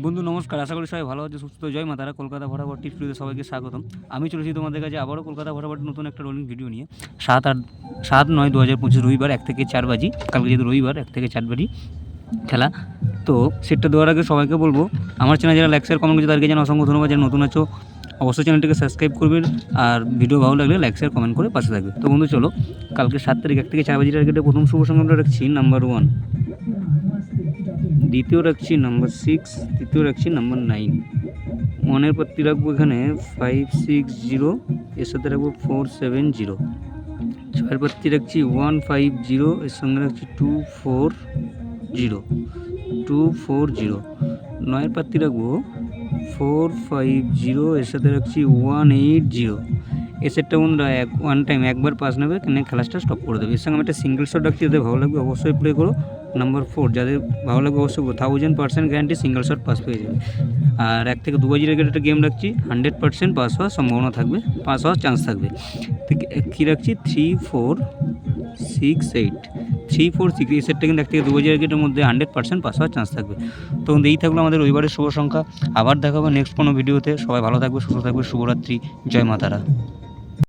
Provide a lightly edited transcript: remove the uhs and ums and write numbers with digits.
বন্ধু নমস্কার, আশা করি সবাই ভালো আছে, সুস্থ। জয় মা তারা। কলকাতা ভরাভর টিপস ভিডিওতে সবাইকে স্বাগতম। আমি চলেছি তোমাদের কাছে আবারও কলকাতা ভরাভর নতুন একটা রোলিং ভিডিও নিয়ে। 7/9/2025 রবিবার 1 থেকে 4 বাজি, কালকে যেহেতু রবিবার 1 থেকে 4 বাজি খেলা। তো সেটটা দেওয়ার আগে সবাইকে বলবো, আমার চ্যানেল যারা লাইক শেয়ার কমেন্ট করছে তাদেরকে যেন অসংখ্য ধন্যবাদ। যারা নতুন আছো অবশ্যই চ্যানেলটিকে সাবস্ক্রাইব করবেন, আর ভিডিও ভালো লাগলে লাইক শেয়ার কমেন্ট করে পাশে থাকবে। তো বন্ধু চলো, কালকে 7 তারিখ 1 থেকে 4 বাজি টার্গেটে প্রথম শুভ সংখ্যাটা রাখছি নাম্বার 1, দ্বিতীয় রাখছি নাম্বার 6, তৃতীয় রাখছি নাম্বার 9। 1-এর পাত্তি রাখবো এখানে 560, এর সাথে রাখবো 470। 6-এর পাত্তি রাখছি 150, এর সঙ্গে রাখছি 240। 9-এর পাত্তি রাখবো 450, এর সাথে রাখছি 180। এই সেটটা বন্ধুরা ওয়ান টাইম একবার পাস নেবে, খেলাটা স্টপ করে দেবে। এর সঙ্গে আমি একটা সিঙ্গেল শট রাখছি, যাদের ভালো লাগবে অবশ্যই প্লে করো। নাম্বার 4, যাদের ভালো লাগবে অবশ্যই 1000% গ্যারান্টি সিঙ্গেল শট পাস পেয়ে যাবে। আর 1 থেকে 2 বাজির আগে একটা গেম রাখছি, 100% পাস হওয়ার সম্ভাবনা থাকবে, পাস হওয়ার চান্স থাকবে। কী রাখছি 3, 4, 6, 8। 3, 4, 6 এই সেটটা কিন্তু 1 থেকে 2 বাজির আগের মধ্যে 100% পাস হওয়ার চান্স থাকবে। তো এই থাকলো আমাদের রবিবারের শুভ সংখ্যা। আবার দেখা হবে নেক্সট কোনো ভিডিওতে। সবাই ভালো থাকবে, সুস্থ থাকবে। শুভরাত্রি। জয় মা তারা।